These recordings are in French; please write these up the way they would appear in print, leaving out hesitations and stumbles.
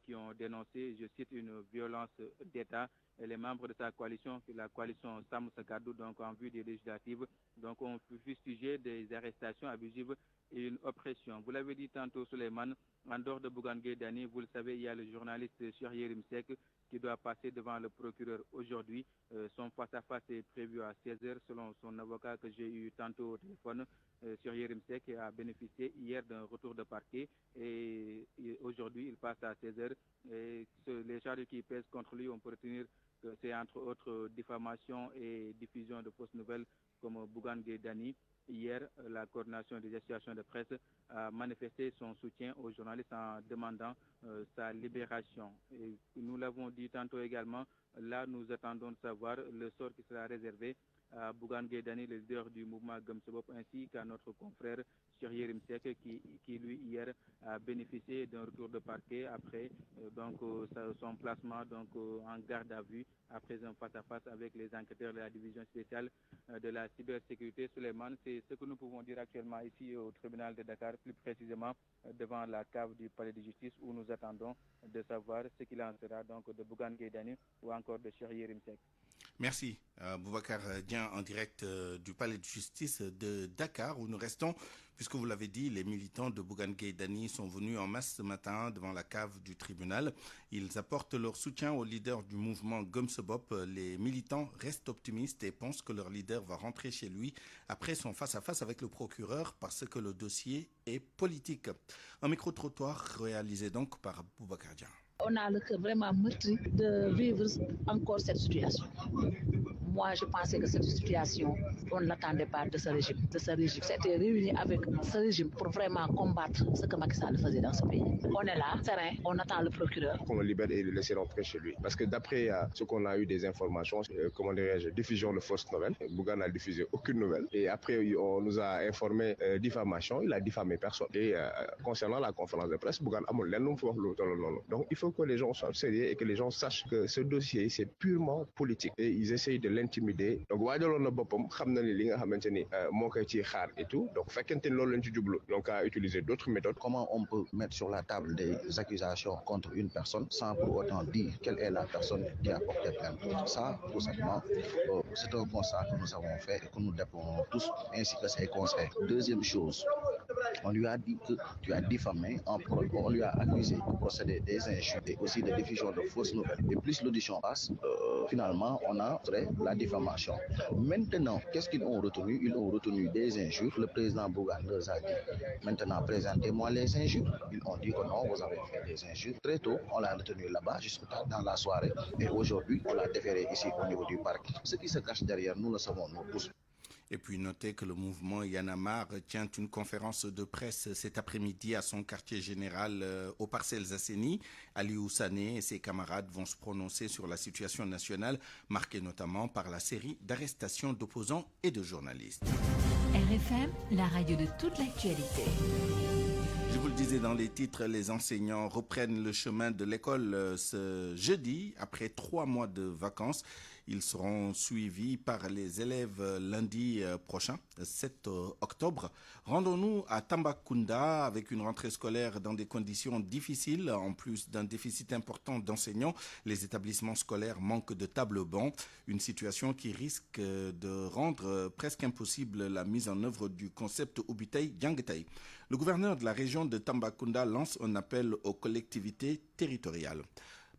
qui ont dénoncé, je cite, une violence d'État. Et les membres de sa coalition, la coalition Sam Sakadou, donc en vue des législatives, donc ont fustigé des arrestations abusives et une oppression. Vous l'avez dit tantôt, Souleymane, en dehors de Bougane Gueye Dany, vous le savez, il y a le journaliste Cheikh Yérim Seck qui doit passer devant le procureur aujourd'hui. Son face-à-face est prévu à 16h selon son avocat que j'ai eu tantôt au téléphone. Cheikh Yérim Seck a bénéficié hier d'un retour de parquet et aujourd'hui il passe à 16h. Et les charges qui pèsent contre lui, on peut retenir que c'est entre autres diffamation et diffusion de fausses nouvelles comme Bougane Gueye Dany. Hier, la coordination des associations de presse a manifesté son soutien aux journalistes en demandant sa libération. Et nous l'avons dit tantôt également, là nous attendons de savoir le sort qui sera réservé à Bougane Gueye Dany, le leader du mouvement Gëm Sa Bopp, ainsi qu'à notre confrère Cheikh Yérim Seck qui lui hier a bénéficié d'un retour de parquet après son placement en garde à vue après un face-à-face avec les enquêteurs de la division spéciale de la cybersécurité. Souleymane, c'est ce que nous pouvons dire actuellement ici au tribunal de Dakar, plus précisément devant la cave du palais de justice où nous attendons de savoir ce qu'il en sera donc de Bougane Gueye Dany ou encore de Cheikh Yérim Seck. Merci. Boubacar Dieng en direct du palais de justice de Dakar où nous restons, puisque vous l'avez dit, les militants de Bougane Gueye Dany sont venus en masse ce matin devant la cave du tribunal. Ils apportent leur soutien au leader du mouvement Gëm Sa Bopp. Les militants restent optimistes et pensent que leur leader va rentrer chez lui après son face-à-face avec le procureur parce que le dossier est politique. Un micro-trottoir réalisé donc par Boubacar Dieng. On a le cœur vraiment meurtri de vivre encore cette situation. Moi, je pensais que cette situation, on ne l'attendait pas de ce régime. C'était réuni avec ce régime pour vraiment combattre ce que Macky Sall faisait dans ce pays. On est là, serein, on attend le procureur. Qu'on le libère et le laisser rentrer chez lui. Parce que d'après ce qu'on a eu des informations, diffusion de fausses nouvelles. Bougane n'a diffusé aucune nouvelle. Et après, on nous a informé diffamation, il a diffamé personne. Et concernant la conférence de presse, Bougane a mon donc il faut que les gens soient sérieux et que les gens sachent que ce dossier, c'est purement politique. Et ils essayent de l'intimider. Donc, et tout. Donc, à utiliser d'autres méthodes. Comment on peut mettre sur la table des accusations contre une personne sans pour autant dire quelle est la personne qui a porté plainte? Ça, tout simplement, c'est un constat que nous avons fait et que nous déplorons tous, ainsi que ses conseils. Deuxième chose, on lui a dit que tu as diffamé, on lui a accusé de procéder des injures et aussi de diffusion de fausses nouvelles. Et plus l'audition passe, finalement, on a fait la diffamation. Maintenant, qu'est-ce qu'ils ont retenu? Ils ont retenu des injures. Le président Bougane leur a dit, maintenant, présentez-moi les injures. Ils ont dit que non, vous avez fait des injures. Très tôt, on l'a retenu là-bas, jusqu'à dans la soirée. Et aujourd'hui, on l'a déféré ici au niveau du parc. Ce qui se cache derrière, nous le savons, nous tous. Et puis notez que le mouvement Y en a marre tient une conférence de presse cet après-midi à son quartier général aux Parcelles Assainies. Aliou Sané et ses camarades vont se prononcer sur la situation nationale, marquée notamment par la série d'arrestations d'opposants et de journalistes. RFM, la radio de toute l'actualité. Je vous le disais dans les titres, les enseignants reprennent le chemin de l'école ce jeudi après 3 mois de vacances. Ils seront suivis par les élèves lundi prochain, 7 octobre. Rendons-nous à Tambacounda avec une rentrée scolaire dans des conditions difficiles. En plus d'un déficit important d'enseignants, les établissements scolaires manquent de tables-bancs. Une situation qui risque de rendre presque impossible la mise en œuvre du concept Ubitay Yangetay. Le gouverneur de la région de Tambacounda lance un appel aux collectivités territoriales.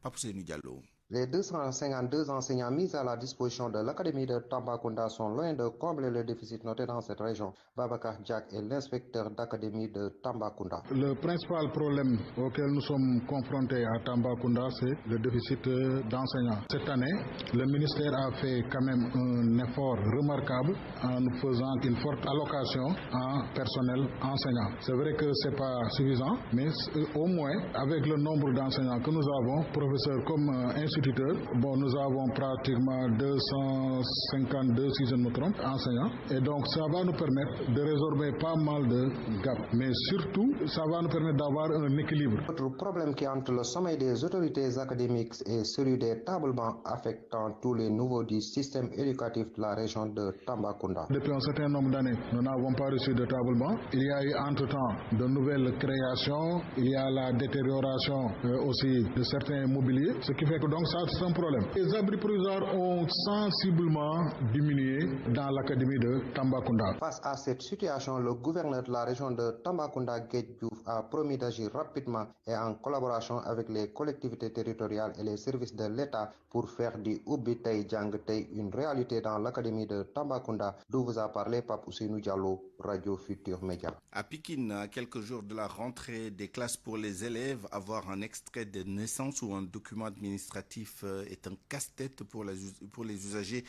Papousseni Diallo. Les 252 enseignants mis à la disposition de l'Académie de Tambacounda sont loin de combler le déficit noté dans cette région. Babacar Diak est l'inspecteur d'Académie de Tambacounda. Le principal problème auquel nous sommes confrontés à Tambacounda, c'est le déficit d'enseignants. Cette année, le ministère a fait quand même un effort remarquable en nous faisant une forte allocation en personnel enseignant. C'est vrai que ce n'est pas suffisant, mais au moins, avec le nombre d'enseignants que nous avons, professeurs comme instituteurs, instituteurs. Bon, nous avons pratiquement 252, si je ne me trompe, enseignants. Et donc, ça va nous permettre de résorber pas mal de gaps. Mais surtout, ça va nous permettre d'avoir un équilibre. Autre problème qui entre le sommeil des autorités académiques et celui des tables bancs affectant tous les niveaux du système éducatif de la région de Tambacounda. Depuis un certain nombre d'années, nous n'avons pas reçu de table banc. Il y a eu entre-temps de nouvelles créations, il y a la détérioration aussi de certains mobiliers, ce qui fait que donc ça c'est un problème. Les abris provisoires ont sensiblement diminué dans l'académie de Tambacounda. Face à cette situation, le gouverneur de la région de Tambacounda, Guèye Diouf, a promis d'agir rapidement et en collaboration avec les collectivités territoriales et les services de l'État pour faire du Ubbi Tay Jang Tay une réalité dans l'académie de Tambacounda, d'où vous a parlé Pape Ousseynou Diallo, Radio Futur Média. À Pikine, à quelques jours de la rentrée des classes pour les élèves, avoir un extrait de naissance ou un document administratif est un casse-tête pour les usagers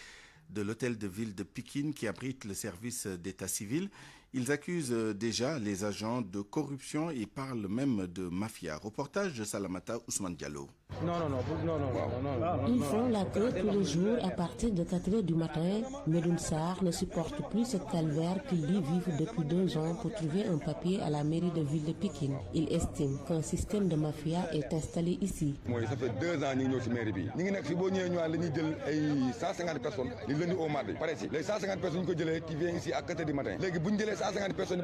de l'hôtel de ville de Pikine qui abrite le service d'état civil. Ils accusent déjà les agents de corruption et parlent même de mafia. Reportage de Salamata Ousmane Diallo. Non. Ils font la queue tous les jours à partir de 4h du matin. Medoun Sarr ne supporte plus ce calvaire qu'il y vivre depuis 2 ans pour trouver un papier à la mairie de ville de Pikine. Il estime qu'un système de mafia est installé ici. Ça fait 2 ans que nous sommes mairie. Nous avons 150 personnes le lundi au mardi. Les 150 personnes qui viennent ici à 4h du matin. 150 personnes,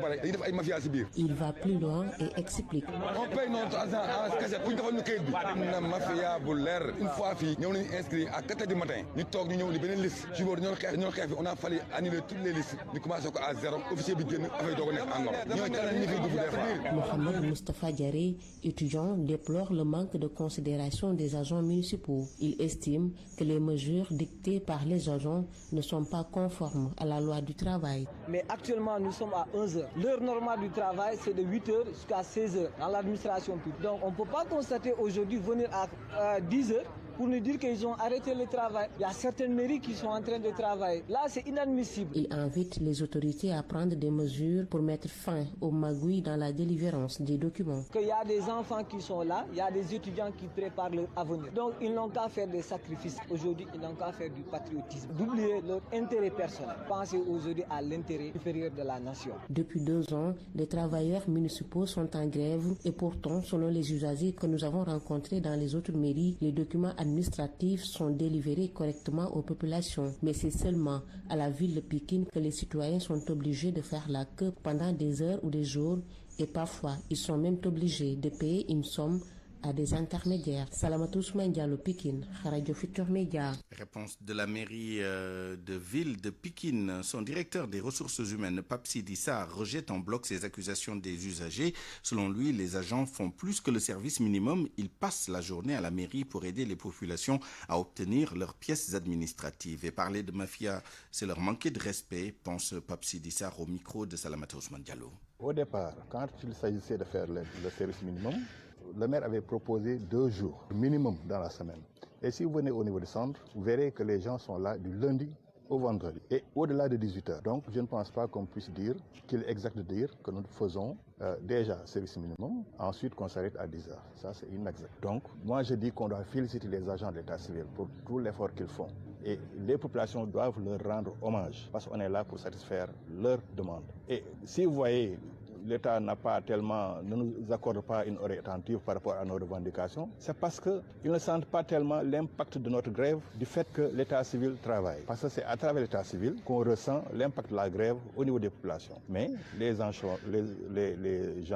il va plus loin et explique. On paye notre argent à cassette pour nous faire une mafia boulaire. Une fois nous sommes inscrits à 4h du matin. Nous avons une liste. On a fallu annuler toutes les listes. Nous commençons à zéro. Officier Bidjen avec Mohamed Mustafa Diaré, étudiant, déplore le manque de considération des agents municipaux. Il estime que les mesures dictées par les agents ne sont pas conformes à la loi du travail. Mais actuellement, nous sommes à 11h. L'heure normale du travail, c'est de 8h jusqu'à 16h dans l'administration publique. Donc, on ne peut pas constater aujourd'hui venir à 10h pour nous dire qu'ils ont arrêté le travail. Il y a certaines mairies qui sont en train de travailler. Là, c'est inadmissible. Il invite les autorités à prendre des mesures pour mettre fin aux magouilles dans la délivrance des documents. Il y a des enfants qui sont là, il y a des étudiants qui préparent leur avenir. Donc, ils n'ont qu'à faire des sacrifices. Aujourd'hui, ils n'ont qu'à faire du patriotisme. D'oublier leur intérêt personnel. Pensez aujourd'hui à l'intérêt supérieur de la nation. Depuis 2 ans, les travailleurs municipaux sont en grève et pourtant, selon les usagers que nous avons rencontrés dans les autres mairies, les documents administratifs sont délivrés correctement aux populations. Mais c'est seulement à la ville de Pikine que les citoyens sont obligés de faire la queue pendant des heures ou des jours et parfois ils sont même obligés de payer une somme à des intermédiaires. Salamatou Ousmane Diallo, Pikine, Radio Futur Média. Réponse de la mairie de ville de Pikine. Son directeur des ressources humaines, Pape Sidi Sarr, rejette en bloc ces accusations des usagers. Selon lui, les agents font plus que le service minimum. Ils passent la journée à la mairie pour aider les populations à obtenir leurs pièces administratives. Et parler de mafia, c'est leur manquer de respect, pense Pape Sidi Sarr au micro de Salamatou Ousmane Diallo. Au départ, quand il s'agissait de faire le service minimum, le maire avait proposé 2 jours minimum dans la semaine. Et si vous venez au niveau du centre, vous verrez que les gens sont là du lundi au vendredi et au-delà de 18h. Donc je ne pense pas qu'on puisse dire qu'il est exact de dire que nous faisons déjà service minimum, ensuite qu'on s'arrête à 10h. Ça c'est inexact. Donc moi je dis qu'on doit féliciter les agents de l'état civil pour tout l'effort qu'ils font. Et les populations doivent leur rendre hommage parce qu'on est là pour satisfaire leurs demandes. Et si vous voyez, l'État ne nous accorde pas une oreille attentive par rapport à nos revendications, c'est parce qu'ils ne sentent pas tellement l'impact de notre grève du fait que l'État civil travaille. Parce que c'est à travers l'État civil qu'on ressent l'impact de la grève au niveau des populations. Mais les gens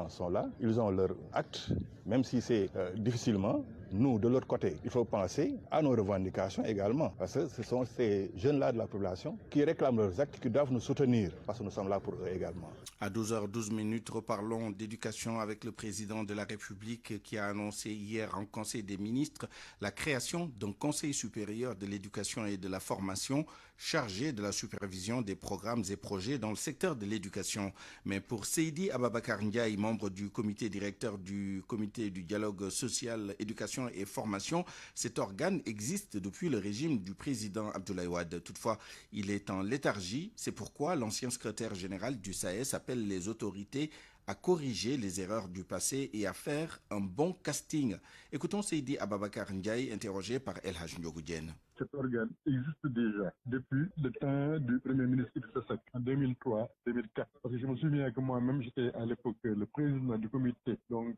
sont là, ils ont leur acte, même si c'est difficilement. Nous, de l'autre côté, il faut penser à nos revendications également, parce que ce sont ces jeunes-là de la population qui réclament leurs actes, qui doivent nous soutenir, parce que nous sommes là pour eux également. À 12h12, reparlons d'éducation avec le président de la République qui a annoncé hier en Conseil des ministres la création d'un Conseil supérieur de l'éducation et de la formation chargé de la supervision des programmes et projets dans le secteur de l'éducation. Mais pour Seydi Ababakar Ndiaye, membre du comité directeur du comité du dialogue social, éducation et formation, cet organe existe depuis le régime du président Abdoulaye Wade. Toutefois, il est en léthargie. C'est pourquoi l'ancien secrétaire général du SAES appelle les autorités à corriger les erreurs du passé et à faire un bon casting. Écoutons Seydi Ababakar Ndiaye, interrogé par El Hadj Ndiogou Diène. Cet organe existe déjà depuis le temps du Premier ministre Idrissa Seck en 2003-2004. Parce que je me souviens que moi-même, j'étais à l'époque le président du comité. Donc,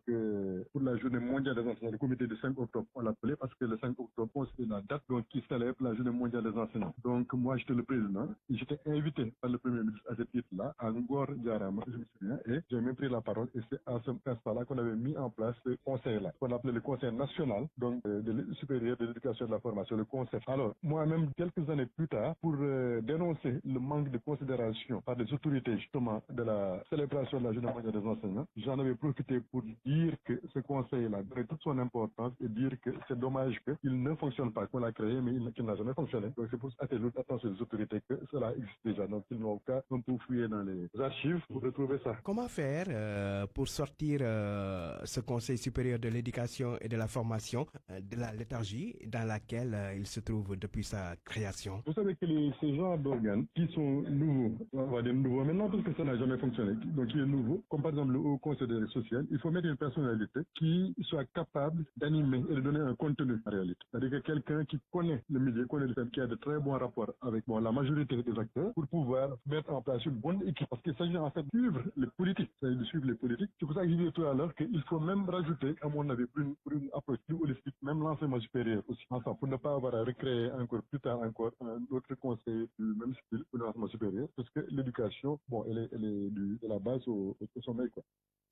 pour la journée mondiale des enseignants, le comité du 5 octobre, on l'appelait parce que le 5 octobre, c'était la date donc, qui célèbre la journée mondiale des enseignants. Donc, moi, j'étais le président. Et j'étais invité par le Premier ministre à ce titre-là, à Ngor Diarama, je me souviens. Et j'ai même pris la parole. Et c'est à ce instant-là qu'on avait mis en place ce conseil-là, qu'on appelait le Conseil national donc, de l'éducation supérieure de l'éducation et de la formation, le conseil. Alors, moi-même, quelques années plus tard, pour dénoncer le manque de considération par des autorités justement de la célébration de la journée mondiale des enseignants, j'en avais profité pour dire que ce conseil-là donne toute son importance et dire que c'est dommage qu'il ne fonctionne pas, qu'on l'a créé, mais qu'il n'a jamais fonctionné. Donc c'est pour attirer l'attention des autorités que cela existe déjà. Donc ils n'ont qu'à un peu fouiller dans les archives pour retrouver ça. Comment faire pour sortir ce Conseil supérieur de l'éducation et de la formation de la léthargie dans laquelle il se trouve depuis sa création? Vous savez que ces genres d'organes qui sont nouveaux, on va dire nouveaux maintenant parce que ça n'a jamais fonctionné, donc qui est nouveau, comme par exemple le Haut Conseil des sociales, il faut mettre une personnalité qui soit capable d'animer et de donner un contenu en réalité. C'est-à-dire que quelqu'un qui connaît le milieu, connaît le thème, qui a de très bons rapports avec la majorité des acteurs pour pouvoir mettre en place une bonne équipe. Parce qu'il s'agit en fait de suivre les politiques. C'est-à-dire de suivre les politiques. C'est pour ça que je disais tout à l'heure qu'il faut même rajouter, à mon avis, pour une approche plus holistique, même l'enseignement supérieur aussi, ensemble, pour ne pas avoir à recréer encore plus tard encore un autre conseil du même style pour l'enseignement supérieur, parce que l'éducation, elle est de la base au sommet, quoi.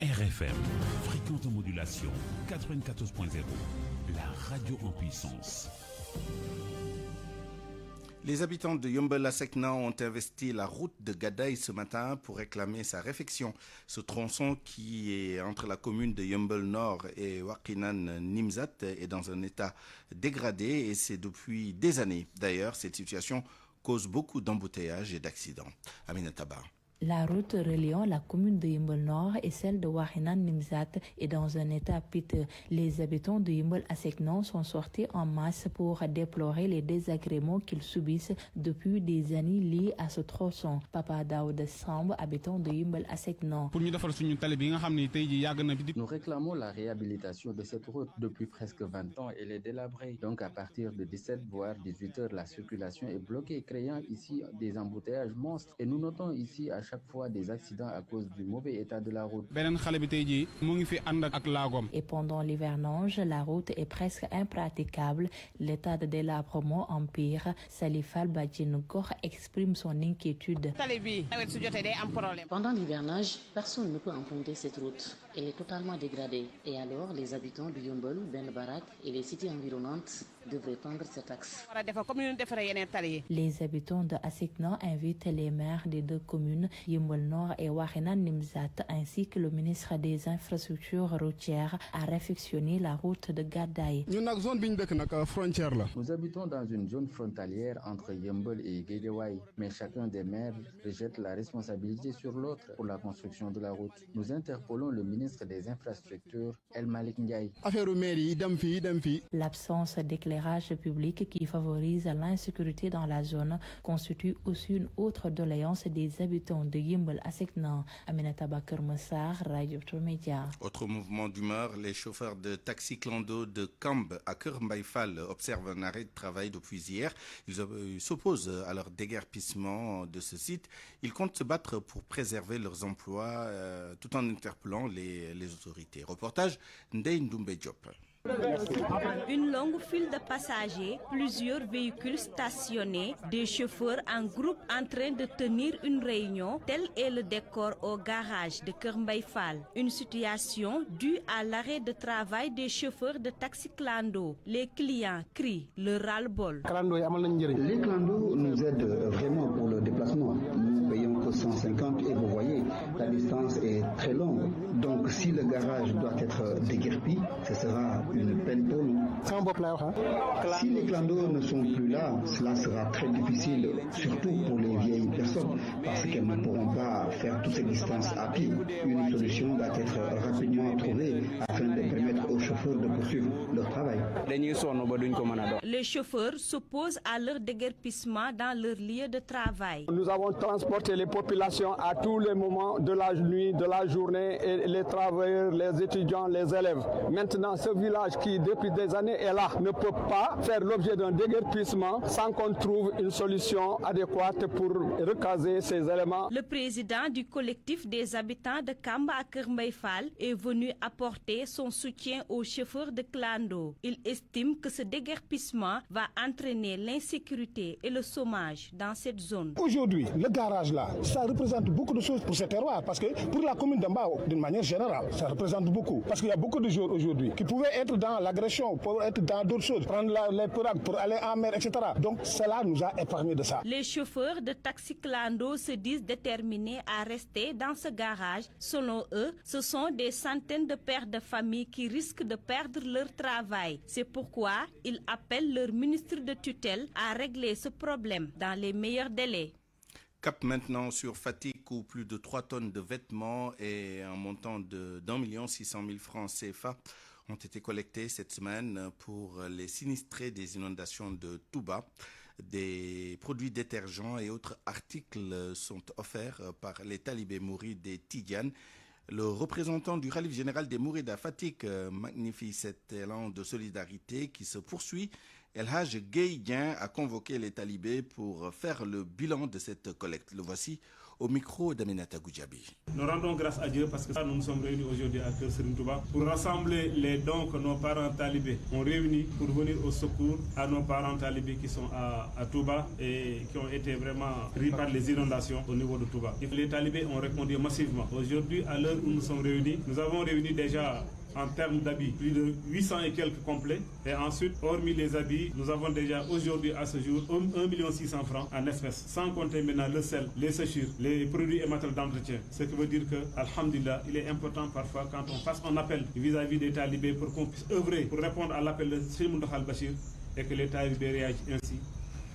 RFM, fréquente modulation 94.0, la radio en puissance. Les habitants de Yeumbeul-Lasekna ont investi la route de Gadaye ce matin pour réclamer sa réfection. Ce tronçon qui est entre la commune de Yeumbeul-Nord et Wakhinane-Nimzatt est dans un état dégradé et c'est depuis des années. D'ailleurs, cette situation cause beaucoup d'embouteillages et d'accidents. Aminata Ba. La route reliant la commune de Yeumbeul-Nord et celle de Wakhinane-Nimzatt est dans un état piteux. Les habitants de Yeumbeul-Lasekna sont sortis en masse pour déplorer les désagréments qu'ils subissent depuis des années liés à ce tronçon. Papa Daoud Samb, habitant de Yeumbeul-Lasekna. Nous réclamons la réhabilitation de cette route depuis presque 20 ans. Elle est délabrée. Donc à partir de 17 voire 18 heures, la circulation est bloquée, créant ici des embouteillages monstres. Et nous notons ici à chaque fois des accidents à cause du mauvais état de la route. Et pendant l'hivernage, la route est presque impraticable. L'état de délabrement empire. Salif Al-Badjinogor exprime son inquiétude. Pendant l'hivernage, personne ne peut emprunter cette route. Elle est totalement dégradée. Et alors, les habitants de Yeumbeul, Ben Barak et les cités environnantes devraient prendre cet axe. Les habitants de Asekna invitent les maires des deux communes, Yeumbeul-Nord et Wakhinane-Nimzatt, ainsi que le ministre des Infrastructures routières à réfectionner la route de Gadaye. Nous habitons dans une zone frontalière entre Yeumbeul et Guédiawaye, mais chacun des maires rejette la responsabilité sur l'autre pour la construction de la route. Nous interpellons le ministre des Infrastructures, El Malik Ndiaye. L'absence d'éclairage public qui favorise l'insécurité dans la zone constitue aussi une autre doléance des habitants de Yeumbeul-Lasekna. Aminata Bakar Massar, Radio Média. Autre mouvement d'humeur, les chauffeurs de taxi clando de Kamb à Keur Mbaye Fall observent un arrêt de travail depuis hier. Ils s'opposent à leur déguerpissement de ce site. Ils comptent se battre pour préserver leurs emplois tout en interpellant les autorités. Reportage Ndeye Ndoumbe Diop. Une longue file de passagers, plusieurs véhicules stationnés, des chauffeurs en groupe en train de tenir une réunion, tel est le décor au garage de Keur Mbaye Fall. Une situation due à l'arrêt de travail des chauffeurs de taxi clando. Les clients crient le ras-le-bol. Les clandos nous aident vraiment pour le déplacement. Nous payons que 150 et vous voyez, la distance est très longue. Donc si le garage doit être déguerpi, ce sera une peine pour nous. Si les clandos ne sont plus là, cela sera très difficile, surtout pour les vieilles personnes, parce qu'elles ne pourront pas faire toutes ces distances à pied. Une solution doit être rapidement trouvée afin de permettre aux chauffeurs de poursuivre leur travail. Les chauffeurs s'opposent à leur déguerpissement dans leur lieu de travail. Nous avons transporté les population à tous les moments de la nuit, de la journée, et les travailleurs, les étudiants, les élèves. Maintenant, ce village qui, depuis des années, est là, ne peut pas faire l'objet d'un déguerpissement sans qu'on trouve une solution adéquate pour recaser ces éléments. Le président du collectif des habitants de Kamba à Kermbaïfal est venu apporter son soutien aux chauffeurs de clando. Il estime que ce déguerpissement va entraîner l'insécurité et le chômage dans cette zone. Aujourd'hui, le garage là, ça représente beaucoup de choses pour ce terroir parce que pour la commune d'Ambao, d'une manière générale, ça représente beaucoup. Parce qu'il y a beaucoup de gens aujourd'hui qui pouvaient être dans l'agression, pour être dans d'autres choses, prendre les pirogues pour aller en mer, etc. Donc cela nous a épargné de ça. Les chauffeurs de taxi clando se disent déterminés à rester dans ce garage. Selon eux, ce sont des centaines de pères de famille qui risquent de perdre leur travail. C'est pourquoi ils appellent leur ministre de tutelle à régler ce problème dans les meilleurs délais. Cap maintenant sur Fatick où plus de 3 tonnes de vêtements et un montant de d'1 600 000 francs CFA ont été collectés cette semaine pour les sinistrés des inondations de Touba. Des produits détergents et autres articles sont offerts par les talibés mourides des Tidjanes. Le représentant du Khalif général des Mourides à Fatick magnifie cet élan de solidarité qui se poursuit. El Hadj Gueye Dieng a convoqué les talibés pour faire le bilan de cette collecte. Le voici au micro d'Aminata Goudjabi. Nous rendons grâce à Dieu parce que nous nous sommes réunis aujourd'hui à Kër Serigne Touba pour rassembler les dons que nos parents talibés ont réunis pour venir au secours à nos parents talibés qui sont à Touba et qui ont été vraiment pris par les inondations au niveau de Touba. Et les talibés ont répondu massivement. Aujourd'hui, à l'heure où nous sommes réunis, nous avons réuni déjà en termes d'habits, plus de 800 et quelques complets. Et ensuite, hormis les habits, nous avons déjà aujourd'hui à ce jour 1 600 000 francs en espèces, sans compter maintenant le sel, les séchures, les produits et matériels d'entretien. Ce qui veut dire que, alhamdulillah, il est important parfois quand on fasse un appel vis-à-vis des talibés pour qu'on puisse œuvrer pour répondre à l'appel de Cheikh Mountakha Al-Bachir et que les talibés réagissent ainsi.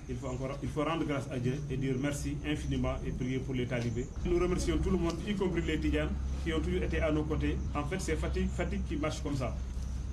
Il faut rendre grâce à Dieu et dire merci infiniment et prier pour les talibés. Nous remercions tout le monde, y compris les Tidjanes, qui ont toujours été à nos côtés. En fait, c'est Fatick qui marche comme ça.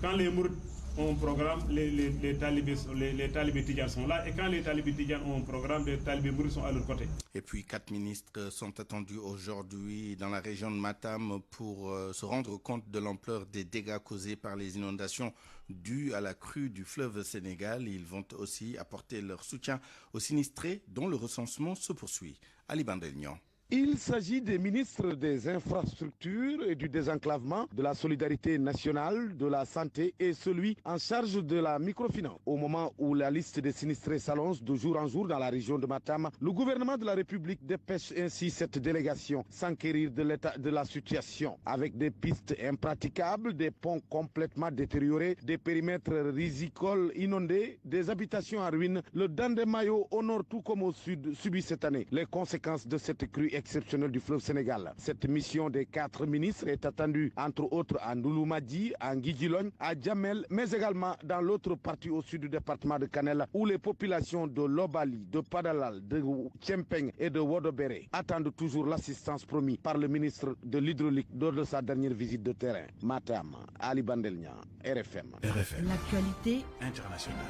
Quand les Mourides ont un programme, les talibés Tidjanes sont là. Et quand les talibés Tidjanes ont un programme, les talibés Mourides sont à leur côté. Et puis 4 ministres sont attendus aujourd'hui dans la région de Matam pour se rendre compte de l'ampleur des dégâts causés par les inondations dues à la crue du fleuve Sénégal. Ils vont aussi apporter leur soutien aux sinistrés dont le recensement se poursuit. Ali Bandelnian. Il s'agit des ministres des infrastructures et du désenclavement, de la solidarité nationale, de la santé et celui en charge de la microfinance. Au moment où la liste des sinistrés s'allonge de jour en jour dans la région de Matam, le gouvernement de la République dépêche ainsi cette délégation s'enquérir de l'état de la situation. Avec des pistes impraticables, des ponts complètement détériorés, des périmètres rizicoles inondés, des habitations en ruine, le Dandemayo au nord tout comme au sud subit cette année les conséquences de cette crue exceptionnelle du fleuve Sénégal. Cette mission des 4 ministres est attendue entre autres à Ndouloumadi, à Nguidjilone, à Djamel, mais également dans l'autre partie au sud du département de Kanel où les populations de Lobali, de Padalal, de Tchempeng et de Wodobere attendent toujours l'assistance promise par le ministre de l'Hydraulique lors de sa dernière visite de terrain. Matam, Ali Bandelnia, RFM. L'actualité internationale.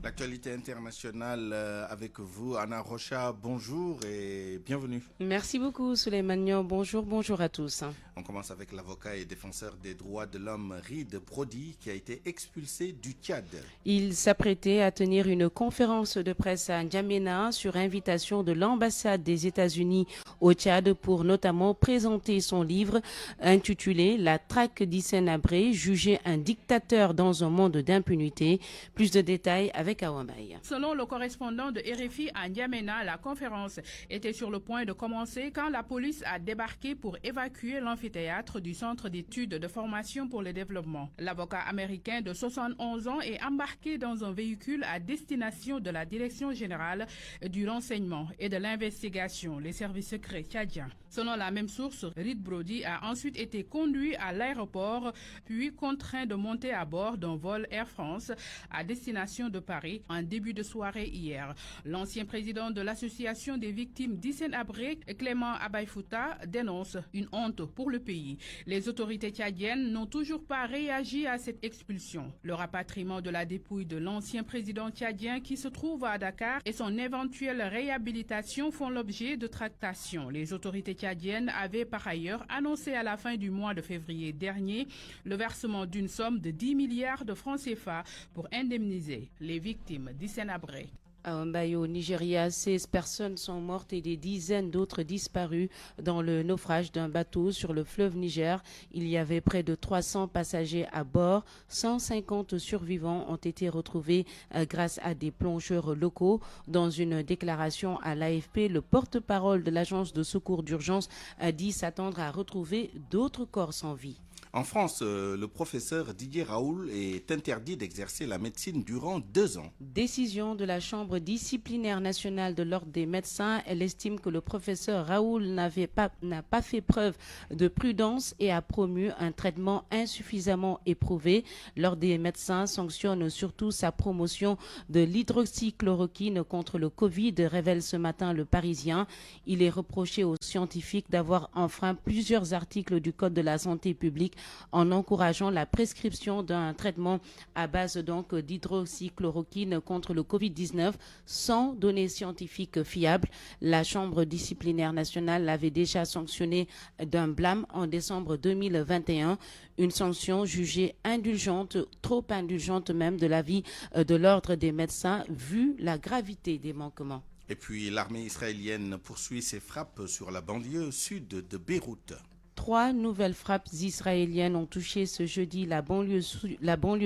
L'actualité internationale avec vous, Anna Rocha. Bonjour et bienvenue. Merci beaucoup, Souleymane. Bonjour à tous. On commence avec l'avocat et défenseur des droits de l'homme Reed Brody qui a été expulsé du Tchad. Il s'apprêtait à tenir une conférence de presse à N'Djamena sur invitation de l'ambassade des États-Unis au Tchad pour notamment présenter son livre intitulé « La traque d'Hissène Habré, jugé un dictateur dans un monde d'impunité ». Plus de détails avec Awambaye. Selon le correspondant de RFI à N'Djamena, la conférence était sur le point de commencer quand la police a débarqué pour évacuer l'amphithéâtre du Centre d'études de formation pour le développement. L'avocat américain de 71 ans est embarqué dans un véhicule à destination de la Direction générale du renseignement et de l'investigation, les services secrets tchadiens. Selon la même source, Reed Brody a ensuite été conduit à l'aéroport, puis contraint de monter à bord d'un vol Air France à destination de Paris. Paris en début de soirée hier. L'ancien président de l'association des victimes d'Hissène Habré, Clément Abaïfouta, dénonce une honte pour le pays. Les autorités tchadiennes n'ont toujours pas réagi à cette expulsion. Le rapatriement de la dépouille de l'ancien président tchadien qui se trouve à Dakar et son éventuelle réhabilitation font l'objet de tractations. Les autorités tchadiennes avaient par ailleurs annoncé à la fin du mois de février dernier le versement d'une somme de 10 milliards de francs CFA pour indemniser les victimes d'Hissène Habré. À Mbaye, au Nigeria, 16 personnes sont mortes et des dizaines d'autres disparues dans le naufrage d'un bateau sur le fleuve Niger. Il y avait près de 300 passagers à bord. 150 survivants ont été retrouvés grâce à des plongeurs locaux. Dans une déclaration à l'AFP, le porte-parole de l'agence de secours d'urgence a dit s'attendre à retrouver d'autres corps sans vie. En France, le professeur Didier Raoult est interdit d'exercer la médecine durant 2 ans. Décision de la Chambre disciplinaire nationale de l'Ordre des médecins. Elle estime que le professeur Raoult n'a pas fait preuve de prudence et a promu un traitement insuffisamment éprouvé. L'Ordre des médecins sanctionne surtout sa promotion de l'hydroxychloroquine contre le Covid, révèle ce matin le Parisien. Il est reproché aux scientifiques d'avoir enfreint plusieurs articles du Code de la santé publique en encourageant la prescription d'un traitement à base donc d'hydroxychloroquine contre le Covid-19 sans données scientifiques fiables. La Chambre disciplinaire nationale l'avait déjà sanctionné d'un blâme en décembre 2021, une sanction jugée indulgente, trop indulgente même de l'avis de l'Ordre des médecins vu la gravité des manquements. Et puis l'armée israélienne poursuit ses frappes sur la banlieue sud de Beyrouth. 3 nouvelles frappes israéliennes ont touché ce jeudi la banlieue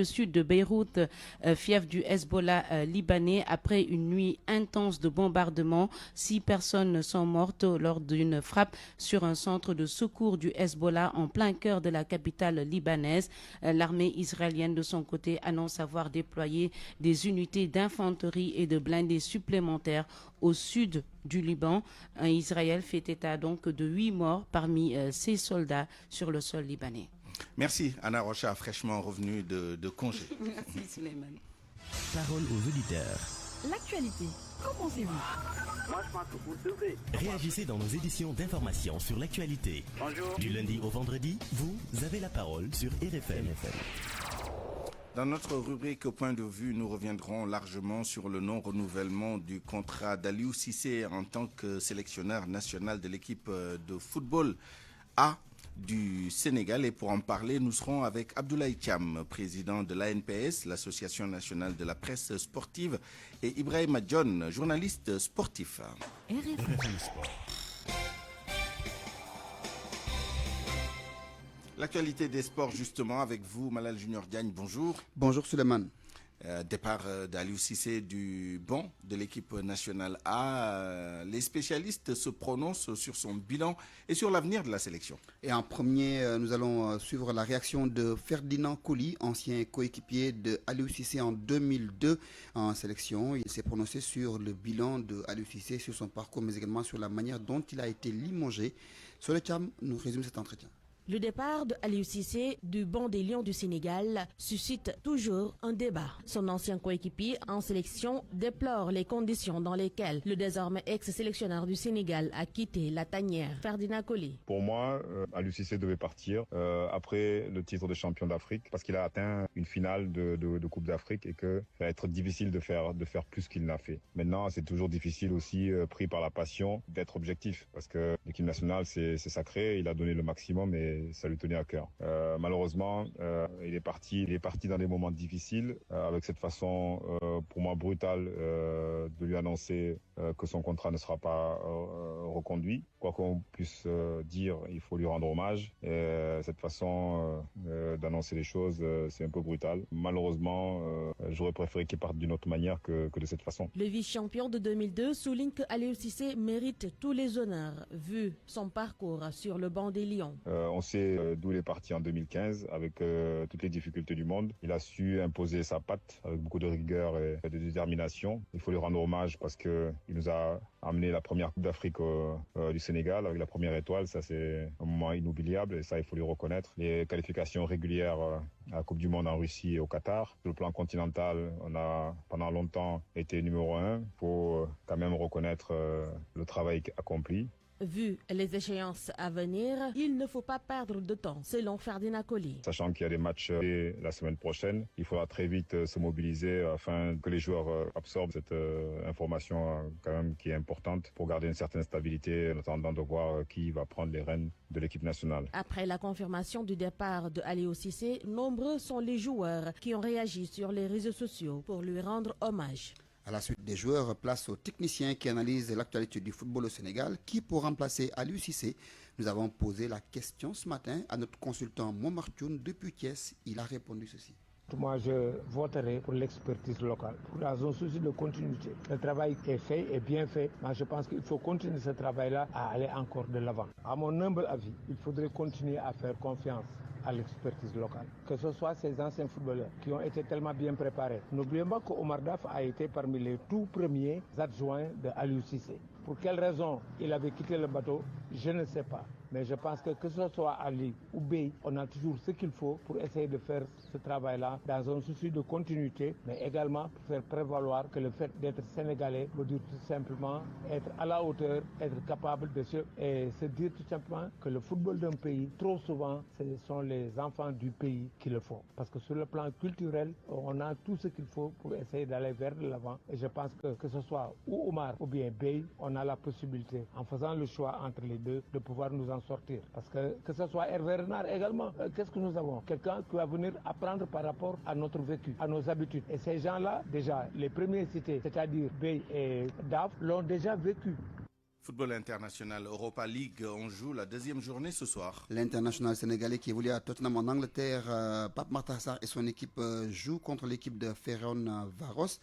sud de Beyrouth, fief du Hezbollah libanais, après une nuit intense de bombardements. 6 personnes sont mortes lors d'une frappe sur un centre de secours du Hezbollah en plein cœur de la capitale libanaise. L'armée israélienne, de son côté, annonce avoir déployé des unités d'infanterie et de blindés supplémentaires au sud du Liban. Israël fait état donc de 8 morts parmi ses soldats sur le sol libanais. Merci Anna Rocha, fraîchement revenue de congé. Merci Suleiman. Parole aux auditeurs. L'actualité, qu'en pensez-vous? Moi je pense que vous devrez. Réagissez dans nos éditions d'information sur l'actualité. Bonjour. Du lundi au vendredi, vous avez la parole sur RFM. Dans notre rubrique Au point de vue, nous reviendrons largement sur le non-renouvellement du contrat d'Aliou Cissé en tant que sélectionneur national de l'équipe de football A du Sénégal. Et pour en parler, nous serons avec Abdoulaye Thiam, président de l'ANPS, l'Association nationale de la presse sportive, et Ibrahima John, journaliste sportif. RFM Sport. L'actualité des sports, justement, avec vous, Malal Junior Diagne, bonjour. Bonjour, Suleiman. Départ d'Aliou Cissé du banc de l'équipe nationale A. Les spécialistes se prononcent sur son bilan et sur l'avenir de la sélection. Et en premier, nous allons suivre la réaction de Ferdinand Coly, ancien coéquipier de Aliou Cissé en 2002 en sélection. Il s'est prononcé sur le bilan de Aliou Cissé, sur son parcours, mais également sur la manière dont il a été limogé. Sur le Thiam, nous résumons cet entretien. Le départ de Aliou Cissé du banc des Lions du Sénégal suscite toujours un débat. Son ancien coéquipier en sélection déplore les conditions dans lesquelles le désormais ex-sélectionneur du Sénégal a quitté la tanière. Ferdinand Coly. Pour moi, Aliou Cissé devait partir après le titre de champion d'Afrique parce qu'il a atteint une finale de Coupe d'Afrique et que ça va être difficile de faire plus qu'il n'a fait. Maintenant, c'est toujours difficile aussi, pris par la passion, d'être objectif parce que l'équipe nationale, c'est sacré, il a donné le maximum et ça lui tenait à cœur. Malheureusement, il est parti dans des moments difficiles avec cette façon, pour moi, brutale de lui annoncer que son contrat ne sera pas reconduit. Quoi qu'on puisse dire, il faut lui rendre hommage. Et cette façon d'annoncer les choses, c'est un peu brutal. Malheureusement, j'aurais préféré qu'il parte d'une autre manière que de cette façon. Le vice-champion de 2002 souligne que Aliou Cissé mérite tous les honneurs vu son parcours sur le banc des Lions. On sait d'où il est parti en 2015 avec toutes les difficultés du monde. Il a su imposer sa patte avec beaucoup de rigueur et de détermination. Il faut lui rendre hommage parce qu'il nous a amené la première Coupe d'Afrique du Sénégal avec la première étoile. Ça, c'est un moment inoubliable et ça, il faut lui reconnaître. Les qualifications régulières à la Coupe du Monde en Russie et au Qatar. Sur le plan continental, on a pendant longtemps été numéro 1. Il faut quand même reconnaître le travail accompli. Vu les échéances à venir, il ne faut pas perdre de temps, selon Ferdinand Coly. Sachant qu'il y a des matchs la semaine prochaine, il faudra très vite se mobiliser afin que les joueurs absorbent cette information quand même qui est importante pour garder une certaine stabilité en attendant de voir qui va prendre les rênes de l'équipe nationale. Après la confirmation du départ de Aliou Cissé, nombreux sont les joueurs qui ont réagi sur les réseaux sociaux pour lui rendre hommage. À la suite des joueurs, place aux techniciens qui analysent l'actualité du football au Sénégal. Qui pour remplacer Aliou Cissé? Nous avons posé la question ce matin à notre consultant Momar Thioune depuis Thiès. Il a répondu ceci. Moi, je voterai pour l'expertise locale, dans un souci de continuité. Le travail est fait et bien fait, mais je pense qu'il faut continuer ce travail-là à aller encore de l'avant. À mon humble avis, il faudrait continuer à faire confiance à l'expertise locale. Que ce soit ces anciens footballeurs qui ont été tellement bien préparés. N'oublions pas qu'Omar Daf a été parmi les tout premiers adjoints de Aliou Cissé. Pour quelle raison il avait quitté le bateau, je ne sais pas. Mais je pense que ce soit Ali ou Bey, on a toujours ce qu'il faut pour essayer de faire ce travail-là dans un souci de continuité, mais également pour faire prévaloir que le fait d'être sénégalais veut dire tout simplement être à la hauteur, être capable de se dire tout simplement que le football d'un pays, trop souvent, ce sont les enfants du pays qui le font. Parce que sur le plan culturel, on a tout ce qu'il faut pour essayer d'aller vers l'avant. Et je pense que ce soit ou Omar ou bien Bey, on a la possibilité, en faisant le choix entre les deux, de pouvoir nous en sortir. Parce que ce soit Hervé Renard également, qu'est-ce que nous avons? Quelqu'un qui va venir apprendre par rapport à notre vécu, à nos habitudes. Et ces gens-là, déjà, les premiers cités, c'est-à-dire Bey et Daf, l'ont déjà vécu. Football international Europa League, on joue la deuxième journée ce soir. L'international sénégalais qui évolue à Tottenham en Angleterre, Pape Matar Sarr et son équipe jouent contre l'équipe de Ferencváros.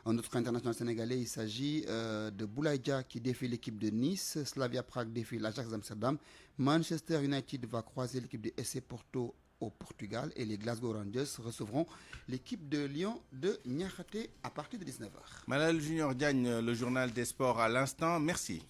Un autre international sénégalais, il s'agit de Boulaye Dia qui défie l'équipe de Nice, Slavia Prague défie l'Ajax d'Amsterdam, Manchester United va croiser l'équipe de SC Porto au Portugal et les Glasgow Rangers recevront l'équipe de Lyon de Niakhaté à partir de 19h. Malal Junior Diagne, le journal des sports à l'instant, merci.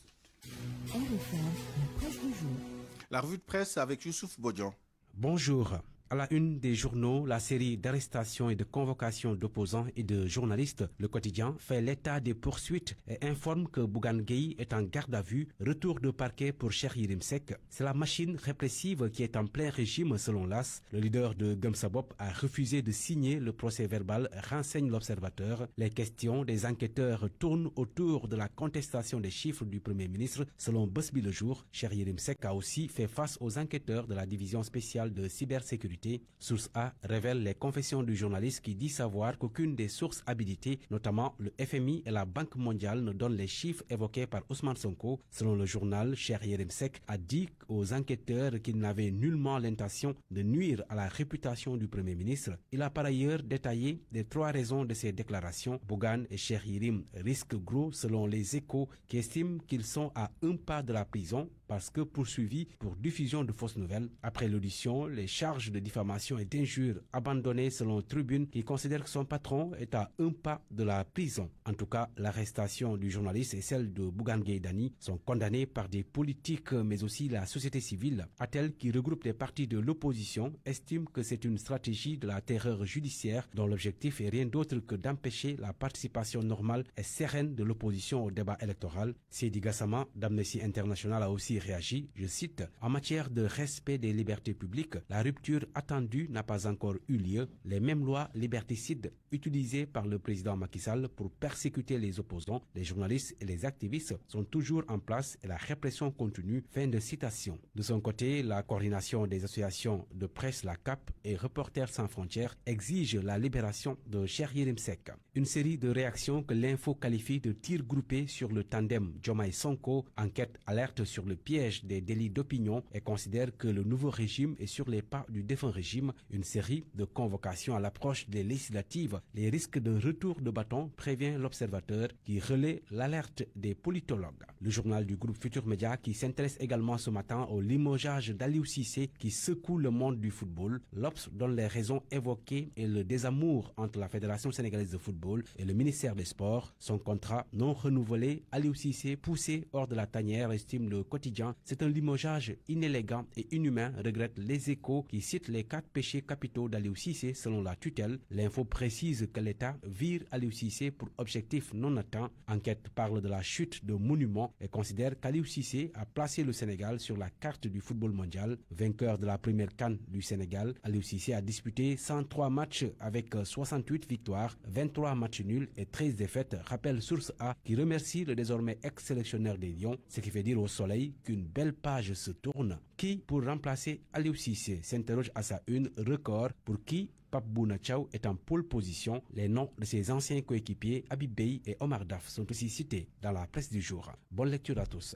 La revue de presse avec Youssouf Bodian. Bonjour. À la une des journaux, la série d'arrestations et de convocations d'opposants et de journalistes, le quotidien fait l'état des poursuites et informe que Bougane Gueye est en garde à vue, retour de parquet pour Cheikh Yérim Seck. C'est la machine répressive qui est en plein régime selon l'AS. Le leader de Gumsabop a refusé de signer le procès verbal, renseigne l'Observateur. Les questions des enquêteurs tournent autour de la contestation des chiffres du Premier ministre. Selon Busby Le Jour, Cheikh Yérim Seck a aussi fait face aux enquêteurs de la division spéciale de cybersécurité. Source A révèle les confessions du journaliste qui dit savoir qu'aucune des sources habilitées, notamment le FMI et la Banque mondiale, ne donne les chiffres évoqués par Ousmane Sonko. Selon le journal, Cheikh Yérim Seck a dit aux enquêteurs qu'il n'avait nullement l'intention de nuire à la réputation du Premier ministre. Il a par ailleurs détaillé les 3 raisons de ces déclarations. Bougane et Cheikh Yérim risquent gros selon les Échos qui estiment qu'ils sont à un pas de la prison parce que poursuivis pour diffusion de fausses nouvelles. Après l'audition, les charges de diffamation et d'injures abandonnées selon Tribune qui considère que son patron est à un pas de la prison. En tout cas, l'arrestation du journaliste et celle de Bougane Gueye Dany sont condamnées par des politiques mais aussi la société civile. Attel, qui regroupe les partis de l'opposition, estime que c'est une stratégie de la terreur judiciaire dont l'objectif est rien d'autre que d'empêcher la participation normale et sereine de l'opposition au débat électoral. Seydi Gassama d'Amnesty International a aussi réagi, je cite, « En matière de respect des libertés publiques, la rupture attendue n'a pas encore eu lieu. Les mêmes lois liberticides utilisées par le président Macky Sall pour persécuter les opposants, les journalistes et les activistes sont toujours en place et la répression continue. » Fin de citation. De son côté, la coordination des associations de presse, la CAP et Reporters sans frontières exige la libération de Cheikh Yérim Seck. Une série de réactions que l'info qualifie de tirs groupés sur le tandem Diomaye-Sonko. Enquête alerte sur le piège des délits d'opinion et considère que le nouveau régime est sur les pas du défunt régime. Une série de convocations à l'approche des législatives. Les risques de retour de bâton, prévient l'Observateur qui relaie l'alerte des politologues. Le journal du groupe Futur Média qui s'intéresse également ce matin au limogeage d'Aliou Cissé qui secoue le monde du football. L'Obs donne les raisons évoquées et le désamour entre la Fédération sénégalaise de football et le ministère des Sports. Son contrat non renouvelé, Aliou Cissé poussé hors de la tanière, estime le quotidien quotidien, c'est un limogeage inélégant et inhumain, regrettent Les Échos qui citent les 4 péchés capitaux d'Aliou Cissé selon la tutelle. L'info précise que l'État vire Aliou Cissé pour objectif non atteint. Enquête parle de la chute de monuments et considère qu'Aliou Cissé a placé le Sénégal sur la carte du football mondial. Vainqueur de la première CAN du Sénégal, Aliou Cissé a disputé 103 matchs avec 68 victoires, 23 matchs nuls et 13 défaites, rappelle Source A qui remercie le désormais ex-sélectionneur des Lions, ce qui fait dire au Soleil qu'une belle page se tourne. Qui pour remplacer Aliou Cissé, s'interroge à sa une Record, pour qui Pape Bouna Thiaw est en pole position. Les noms de ses anciens coéquipiers Habib Beye et Omar Daf sont aussi cités dans la presse du jour. Bonne lecture à tous.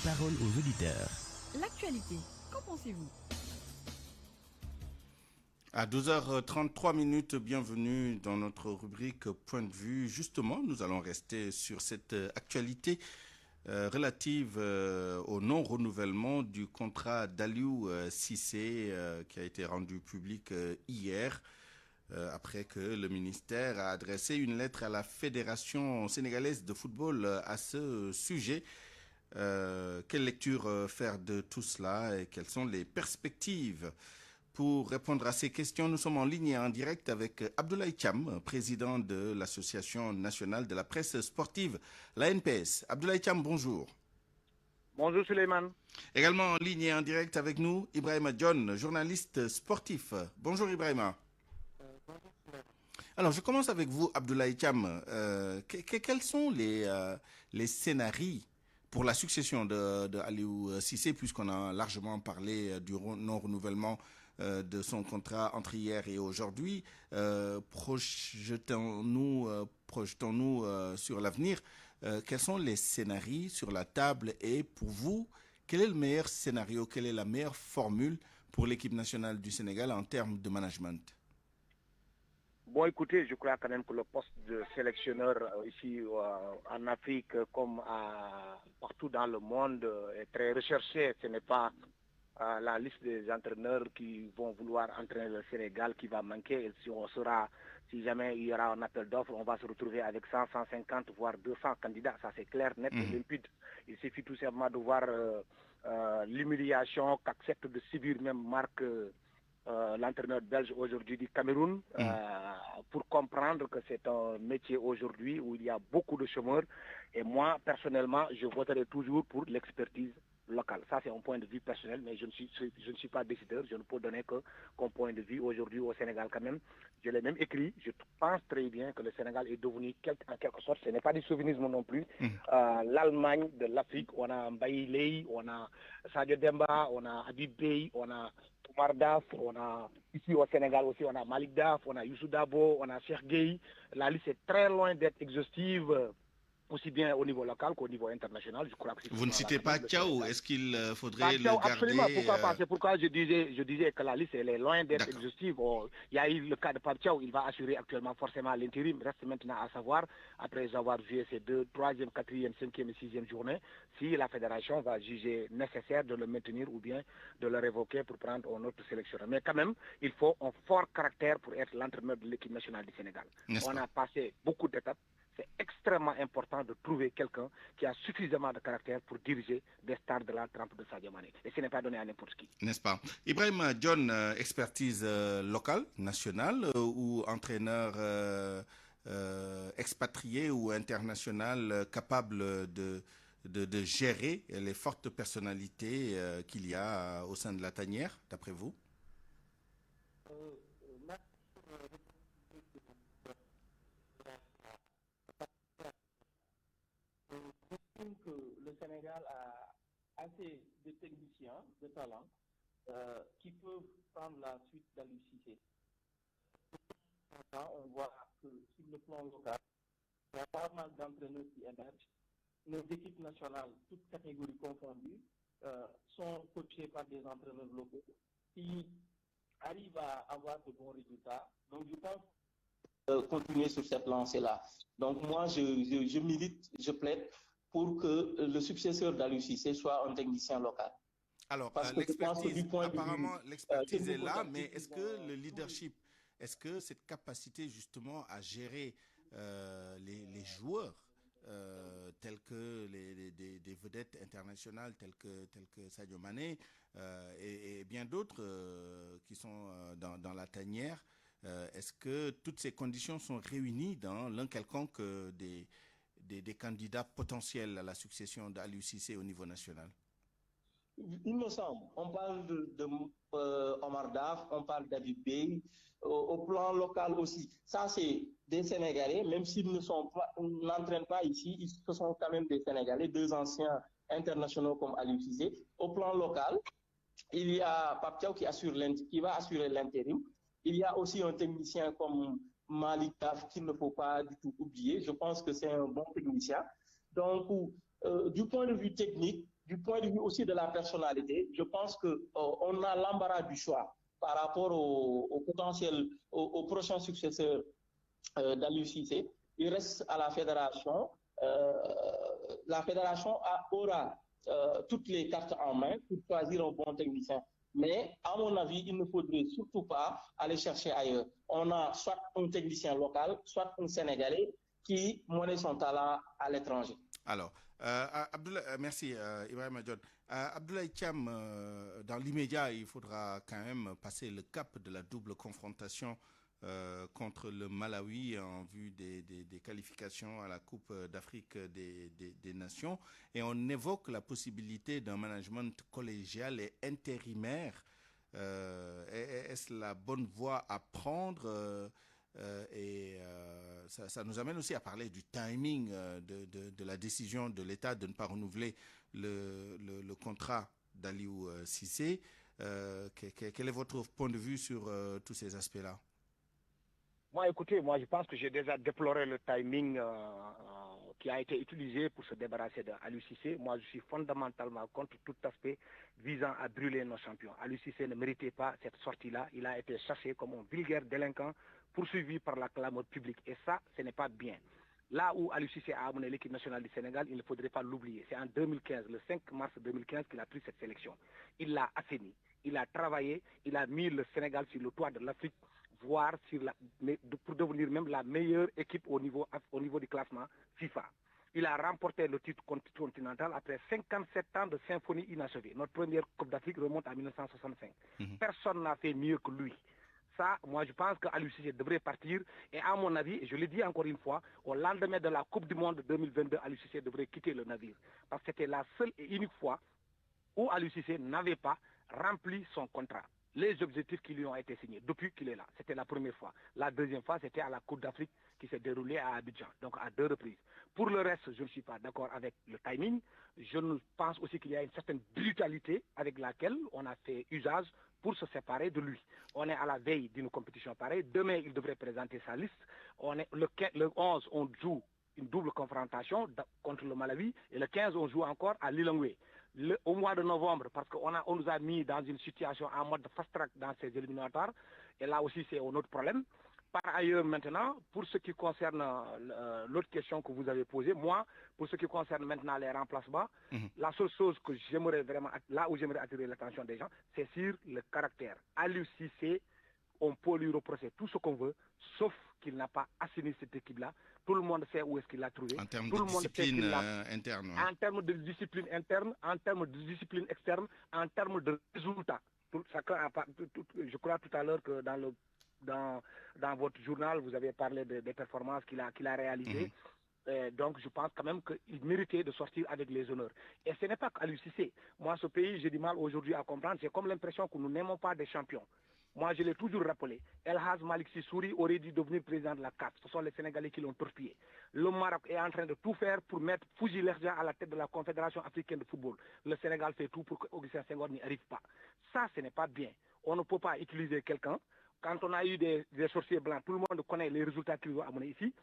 Parole aux auditeurs. L'actualité, qu'en pensez-vous? À 12h33, bienvenue dans notre rubrique Point de vue. Justement, nous allons rester sur cette actualité relative au non-renouvellement du contrat d'Aliou Cissé qui a été rendu public hier après que le ministère a adressé une lettre à la Fédération sénégalaise de football à ce sujet. Quelle lecture faire de tout cela et quelles sont les perspectives? Pour répondre à ces questions, nous sommes en ligne et en direct avec Abdoulaye Thiam, président de l'Association nationale de la presse sportive, la NPS. Abdoulaye Thiam, bonjour. Bonjour Suleiman. Également en ligne et en direct avec nous, Ibrahima John, journaliste sportif. Bonjour Ibrahima. Alors, je commence avec vous, Abdoulaye Thiam. Quels sont les scénarios pour la succession de Aliou Cissé, puisqu'on a largement parlé du non-renouvellement de son contrat entre hier et aujourd'hui? Projetons-nous sur l'avenir. Quels sont les scénarios sur la table et pour vous, quel est le meilleur scénario, quelle est la meilleure formule pour l'équipe nationale du Sénégal en termes de management? Bon, écoutez, je crois quand même que le poste de sélectionneur ici en Afrique comme partout dans le monde est très recherché. Ce n'est pas la liste des entraîneurs qui vont vouloir entraîner le Sénégal qui va manquer. Et si jamais il y aura un appel d'offres, on va se retrouver avec 100, 150, voire 200 candidats. Ça, c'est clair, net et limpide. Il suffit tout simplement de voir l'humiliation qu'accepte de subir même Marc, l'entraîneur belge aujourd'hui du Cameroun, pour comprendre que c'est un métier aujourd'hui où il y a beaucoup de chômeurs. Et moi, personnellement, je voterai toujours pour l'expertise locale. Ça, c'est un point de vue personnel, mais je ne suis pas décideur. Je ne peux donner qu'un point de vue aujourd'hui au Sénégal quand même. Je l'ai même écrit. Je pense très bien que le Sénégal est devenu en quelque sorte, ce n'est pas du chauvinisme non plus, l'Allemagne de l'Afrique. On a Mbaye Leye, on a Sadio Demba, on a Habib Beye, on a Omar Daf, on a ici au Sénégal aussi, on a Malik Daf, on a Youssou Dabo, on a Cheikh Gueye. La liste est très loin d'être exhaustive, aussi bien au niveau local qu'au niveau international. Je crois que vous ne citez pas Thiaw, est-ce qu'il faudrait le garder? Absolument, pourquoi pas? C'est pourquoi je disais que la liste elle est loin d'être exhaustive. Il y a eu le cas de Pape Thiaw, il va assurer actuellement forcément l'intérim. Reste maintenant à savoir, après avoir joué ces 2, 3e, 4e, 5e et 6e journées, si la fédération va juger nécessaire de le maintenir ou bien de le révoquer pour prendre un autre sélectionneur. Mais quand même, il faut un fort caractère pour être l'entraîneur de l'équipe nationale du Sénégal. On a passé beaucoup d'étapes. C'est extrêmement important de trouver quelqu'un qui a suffisamment de caractère pour diriger des stars de la trempe de Sadio Mané. Et ce n'est pas donné à n'importe qui. N'est-ce pas? Ibrahim John, expertise locale, nationale ou entraîneur expatrié ou international capable de gérer les fortes personnalités qu'il y a au sein de la tanière, d'après vous? Que le Sénégal a assez de techniciens, de talents, qui peuvent prendre la suite d'Aliou Cissé. On voit que sur le plan local, il y a pas mal d'entraîneurs qui émergent. Nos équipes nationales, toutes catégories confondues, sont coachées par des entraîneurs locaux qui arrivent à avoir de bons résultats. Donc je pense continuer sur cette lancée-là. Donc moi, je milite, je plaide pour que le successeur d'Aliou Cissé soit un technicien local. Alors, apparemment, l'expertise est là, mais est-ce que le leadership, est-ce que cette capacité justement à gérer les joueurs tels que des vedettes internationales telles que Sadio Mané et bien d'autres qui sont dans la tanière. Est-ce que toutes ces conditions sont réunies dans l'un quelconque des candidats potentiels à la succession d'Aliou Cissé au niveau national? Il me semble. On parle de Omar Daf, on parle d'Habib Beye, au plan local aussi. Ça, c'est des Sénégalais, même s'ils n'entraînent pas ici, ce sont quand même des Sénégalais, 2 anciens internationaux comme Aliou Cissé. Au plan local, il y a Pape Thiaw qui va assurer l'intérim. Il y a aussi un technicien comme Malik Daf qu'il ne faut pas du tout oublier. Je pense que c'est un bon technicien. Donc, du point de vue technique, du point de vue aussi de la personnalité, je pense qu'on a l'embarras du choix par rapport au potentiel, au prochain successeur d'Aliou Cissé. Il reste à la fédération. La fédération aura toutes les cartes en main pour choisir un bon technicien. Mais, à mon avis, il ne faudrait surtout pas aller chercher ailleurs. On a soit un technicien local, soit un Sénégalais qui monnaie son talent à l'étranger. Alors, merci Ibrahima Dione. Abdoulaye Thiam, dans l'immédiat, il faudra quand même passer le cap de la double confrontation contre le Malawi en vue des qualifications à la Coupe d'Afrique des Nations. Et on évoque la possibilité d'un management collégial et intérimaire. Est-ce la bonne voie à prendre ça nous amène aussi à parler du timing de la décision de l'État de ne pas renouveler le contrat d'Aliou Cissé. Quel est votre point de vue sur tous ces aspects-là? Moi, écoutez, je pense que j'ai déjà déploré le timing qui a été utilisé pour se débarrasser d'Aliou Cissé. Moi, je suis fondamentalement contre tout aspect visant à brûler nos champions. Aliou Cissé ne méritait pas cette sortie-là. Il a été chassé comme un vulgaire délinquant, poursuivi par la clameur publique. Et ça, ce n'est pas bien. Là où Aliou Cissé a amené l'équipe nationale du Sénégal, il ne faudrait pas l'oublier. C'est en 2015, le 5 mars 2015, qu'il a pris cette sélection. Il l'a assaini, il a travaillé, il a mis le Sénégal sur le toit de l'Afrique, voire pour devenir même la meilleure équipe au niveau du classement FIFA. Il a remporté le titre continental après 57 ans de symphonie inachevée. Notre première Coupe d'Afrique remonte à 1965. Personne n'a fait mieux que lui. Ça, moi, je pense qu'Aliou Cissé devrait partir. Et à mon avis, et je le dis encore une fois, au lendemain de la Coupe du Monde 2022, Aliou Cissé devrait quitter le navire. Parce que c'était la seule et unique fois où Aliou Cissé n'avait pas rempli son contrat. Les objectifs qui lui ont été signés depuis qu'il est là. C'était la première fois. La deuxième fois, c'était à la Coupe d'Afrique qui s'est déroulée à Abidjan, donc à 2 reprises. Pour le reste, je ne suis pas d'accord avec le timing. Je pense aussi qu'il y a une certaine brutalité avec laquelle on a fait usage pour se séparer de lui. On est à la veille d'une compétition pareille. Demain, il devrait présenter sa liste. Le 11, on joue une double confrontation contre le Malawi. Et le 15, on joue encore à Lilongwe. Au mois de novembre, parce qu'on nous a mis dans une situation en mode fast-track dans ces éliminatoires. Et là aussi, c'est un autre problème. Par ailleurs, maintenant, pour ce qui concerne l'autre question que vous avez posée, moi, pour ce qui concerne maintenant les remplacements, la seule chose que j'aimerais vraiment, là où j'aimerais attirer l'attention des gens, c'est sur le caractère. Aliou Cissé, on peut lui reprocher tout ce qu'on veut, sauf qu'il n'a pas assaini cette équipe-là. Tout le monde sait où est-ce qu'il l'a trouvé. En termes de discipline interne. En termes de discipline interne, en termes de discipline externe, en termes de résultats. Je crois tout à l'heure que dans votre journal, vous avez parlé des performances qu'il a réalisées. Donc, je pense quand même qu'il méritait de sortir avec les honneurs. Et ce n'est pas qu'Aliou Cissé. Moi, ce pays, j'ai du mal aujourd'hui à comprendre. J'ai comme l'impression que nous n'aimons pas des champions. Moi, je l'ai toujours rappelé. El Hadj Malick Sy Souris aurait dû devenir président de la CAF. Ce sont les Sénégalais qui l'ont torpillé. Le Maroc est en train de tout faire pour mettre Fouzi Lerja à la tête de la Confédération africaine de football. Le Sénégal fait tout pour que Augustin Senghor n'y arrive pas. Ça, ce n'est pas bien. On ne peut pas utiliser quelqu'un. Quand on a eu des sorciers blancs, tout le monde connaît les résultats qu'ils ont amenés ici.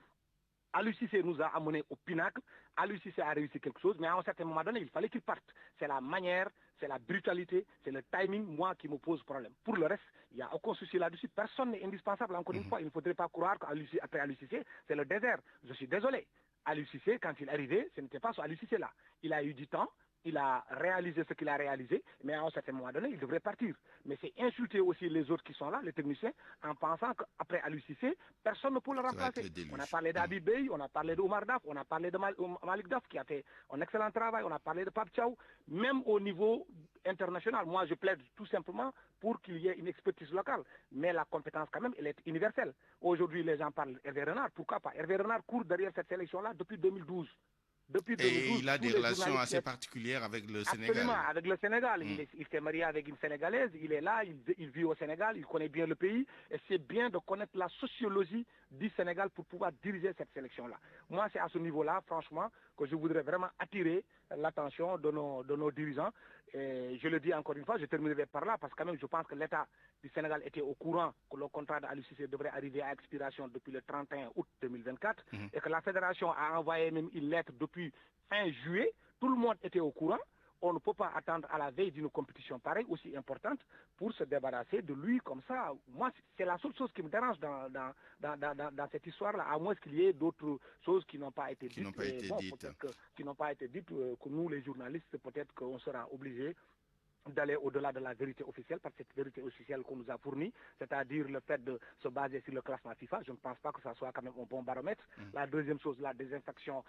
Aliou Cissé nous a amenés au pinacle. Aliou Cissé a réussi quelque chose, mais à un certain moment donné, il fallait qu'il parte. C'est la manière, c'est la brutalité, c'est le timing, moi, qui me pose problème. Pour le reste, il n'y a aucun souci là-dessus. Personne n'est indispensable, encore une fois. Il ne faudrait pas croire qu'après Aliou Cissé, c'est le désert. Je suis désolé. Aliou Cissé, quand il est arrivé, ce n'était pas ce Aliou Cissé là. Il a eu du temps il a réalisé ce qu'il a réalisé, mais à un certain moment donné, il devrait partir. Mais c'est insulter aussi les autres qui sont là, les techniciens, en pensant qu'après Aliou Cissé, personne ne peut le remplacer. On a parlé d'Habib Beye, on a parlé d'Omar Daf, on a parlé de Malik Daf qui a fait un excellent travail, on a parlé de Pape Thiaw, même au niveau international. Moi, je plaide tout simplement pour qu'il y ait une expertise locale. Mais la compétence, quand même, elle est universelle. Aujourd'hui, les gens parlent d'Hervé Renard. Pourquoi pas? Hervé Renard court derrière cette sélection-là depuis 2012. Et il a des relations assez particulières avec le Sénégal. Absolument, avec le Sénégal. Il s'est marié avec une Sénégalaise, il est là, il vit au Sénégal, il connaît bien le pays. Et c'est bien de connaître la sociologie du Sénégal pour pouvoir diriger cette sélection-là. Moi, c'est à ce niveau-là, franchement, que je voudrais vraiment attirer l'attention de nos dirigeants. Et je le dis encore une fois, je terminerai par là, parce que quand même, je pense que l'État du Sénégal était au courant que le contrat d'Aliou Cissé devrait arriver à expiration depuis le 31 août 2024, et que la fédération a envoyé même une lettre depuis fin juillet. Tout le monde était au courant. On ne peut pas attendre à la veille d'une compétition pareille, aussi importante, pour se débarrasser de lui comme ça. Moi, c'est la seule chose qui me dérange dans cette histoire-là, à moins qu'il y ait d'autres choses qui n'ont pas été dites. Qui n'ont pas été dites, que nous, les journalistes, peut-être qu'on sera obligés d'aller au-delà de la vérité officielle, parce que cette vérité officielle qu'on nous a fournie, c'est-à-dire le fait de se baser sur le classement FIFA, je ne pense pas que ça soit quand même un bon baromètre. La deuxième chose, la désinfection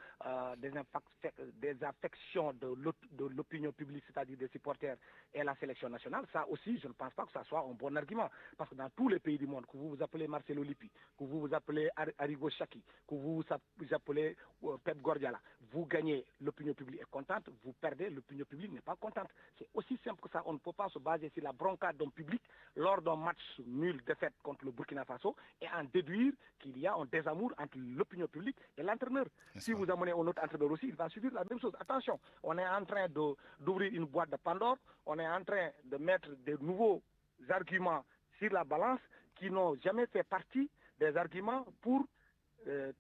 de l'opinion publique, c'est-à-dire des supporters et la sélection nationale, ça aussi, je ne pense pas que ça soit un bon argument. Parce que dans tous les pays du monde, que vous vous appelez Marcelo Lippi, que vous vous appelez Arrigo Sacchi, que vous vous appelez Pep Guardiola, vous gagnez, l'opinion publique est contente, vous perdez, l'opinion publique n'est pas contente. C'est aussi simple que ça. On ne peut pas se baser sur la bronca d'un public lors d'un match nul défaite contre le Burkina Faso et en déduire qu'il y a un désamour entre l'opinion publique et l'entraîneur. Si vous amenez un autre entraîneur aussi, il va subir la même chose. Attention, on est en train d'ouvrir une boîte de Pandore, on est en train de mettre de nouveaux arguments sur la balance qui n'ont jamais fait partie des arguments pour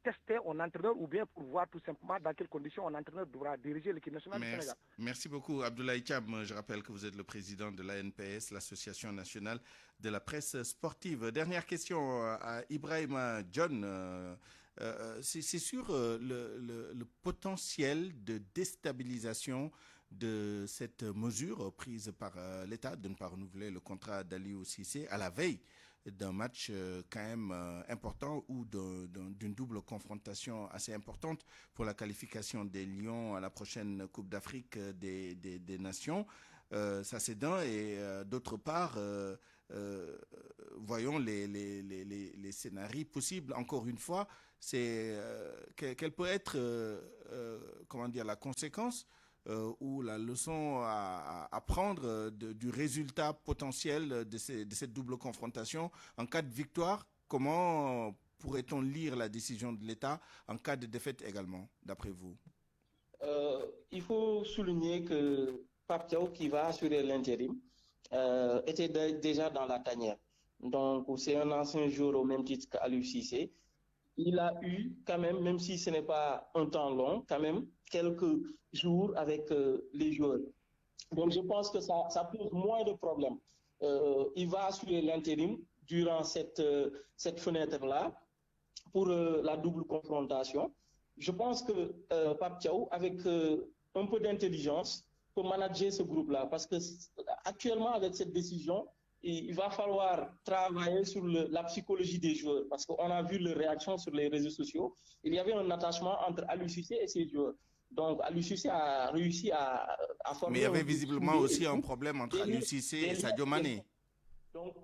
tester un entraîneur ou bien pour voir tout simplement dans quelles conditions un entraîneur devra diriger l'équipe nationale du Sénégal. Merci beaucoup Abdoulaye Thiam. Je rappelle que vous êtes le président de l'ANPS, l'Association nationale de la presse sportive. Dernière question à Ibrahima John. C'est sur le potentiel de déstabilisation de cette mesure prise par l'État de ne pas renouveler le contrat d'Aliou Cissé à la veille d'un match quand même important ou d'une double confrontation assez importante pour la qualification des Lions à la prochaine Coupe d'Afrique des Nations. Ça c'est d'un, et d'autre part, voyons les scénarios possibles. Encore une fois, c'est quelle peut être la conséquence ou la leçon à prendre du résultat potentiel de cette double confrontation en cas de victoire. Comment pourrait-on lire la décision de l'État en cas de défaite également, d'après vous? Il faut souligner que Pape Thiaw, qui va assurer l'intérim, était déjà dans la tanière. Donc, c'est un ancien joueur au même titre qu'Aliou Cissé. Il a eu quand même si ce n'est pas un temps long, quand même quelques jours avec les joueurs. Donc je pense que ça pose moins de problèmes. Il va assurer l'intérim durant cette fenêtre-là pour la double confrontation. Je pense que Pape Thiaw, avec un peu d'intelligence, peut manager ce groupe-là. Parce que actuellement, avec cette décision, il va falloir travailler sur la psychologie des joueurs, parce qu'on a vu les réactions sur les réseaux sociaux. Il y avait un attachement entre Aliou Cissé et ses joueurs. Donc Aliou Cissé a réussi à former... Mais il y avait visiblement aussi un problème entre Aliou Cissé et Sadio Mané. Donc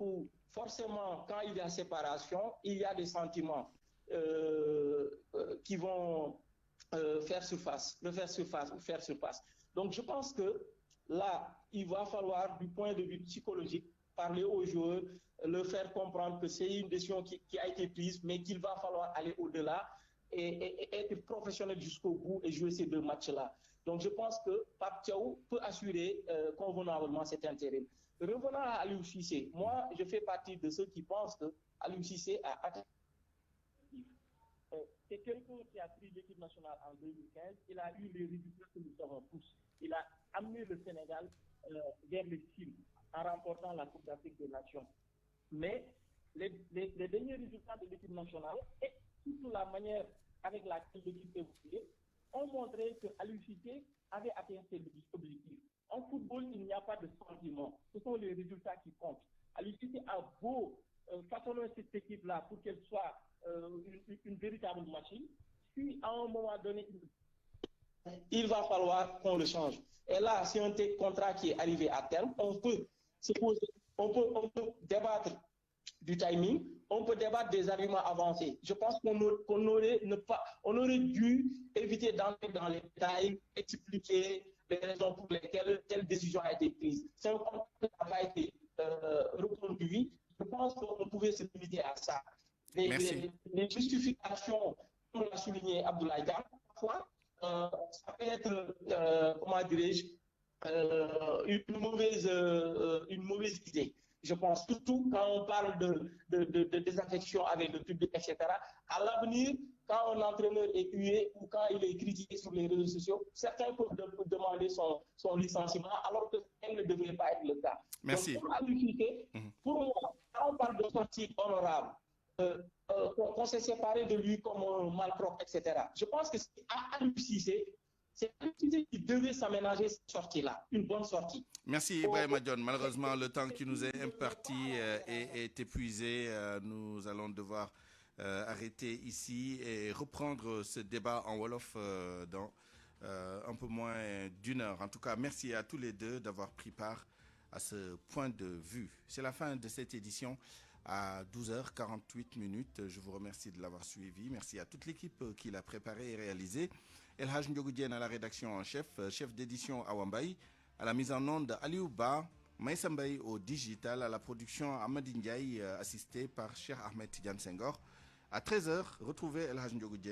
forcément, quand il y a séparation, il y a des sentiments qui vont faire surface. Donc je pense que là, il va falloir, du point de vue psychologique, parler aux joueurs, leur faire comprendre que c'est une décision qui a été prise, mais qu'il va falloir aller au-delà et être professionnel jusqu'au bout et jouer ces deux matchs-là. Donc je pense que Pape Thiaw peut assurer convenablement cet intérim. Revenons à Aliou Cissé. Moi, je fais partie de ceux qui pensent que Aliou Cissé a atteint. C'est quelqu'un qui a pris l'équipe nationale en 2015. Il a eu les résultats que nous savons tous. Il a amené le Sénégal vers les cibles en remportant la Coupe d'Afrique des Nations. Mais les derniers résultats de l'équipe nationale et surtout la manière avec laquelle l'équipe évoluait ont montré que Aliou Cissé avait atteint ses objectifs. En football, il n'y a pas de sentiment. Ce sont les résultats qui comptent. Aliou Cissé a beau façonner cette équipe-là pour qu'elle soit une véritable machine. Si à un moment donné, il va falloir qu'on le change. Et là, si un contrat qui est arrivé à terme, on peut débattre du timing, on peut débattre des arguments avancés. Je pense qu'on aurait dû éviter d'entrer dans les détails, expliquer les raisons pour lesquelles telle décision a été prise. Si un contrat n'a pas été reconduit, je pense qu'on pouvait se limiter à ça. Les justifications, comme l'a souligné Abdoulaye Diallo, parfois, ça peut être, comment dirais-je, une mauvaise idée. Je pense surtout quand on parle de désaffection avec le public, etc. À l'avenir, quand un entraîneur est hué ou quand il est critiqué sur les réseaux sociaux, certains peuvent demander son licenciement alors que ça ne devrait pas être le cas. Merci. Donc, pour moi, quand on parle de sortie honorable, qu'on s'est séparé de lui comme un malpropre, etc. Je pense que c'est à Aliou Cissé, c'est Aliou Cissé qui devait s'aménager cette sortie-là, une bonne sortie. Merci Ibrahima Dione. Malheureusement, le temps qui nous est imparti est épuisé. Nous allons devoir arrêter ici et reprendre ce débat en Wolof dans un peu moins d'une heure. En tout cas, merci à tous les deux d'avoir pris part à ce point de vue. C'est la fin de cette édition à 12h48. Je vous remercie de l'avoir suivi. Merci à toute l'équipe qui l'a préparé et réalisé. El Hadj Ndiogou Diène à la rédaction en chef, chef d'édition Awambaye, à la mise en onde Aliou Ba, Maïssa Mbaye au digital, à la production Amadi Ndiaye, assisté par Cheikh Ahmed Tidiane Senghor. À 13h, retrouvez El Hadj Ndiogou Diène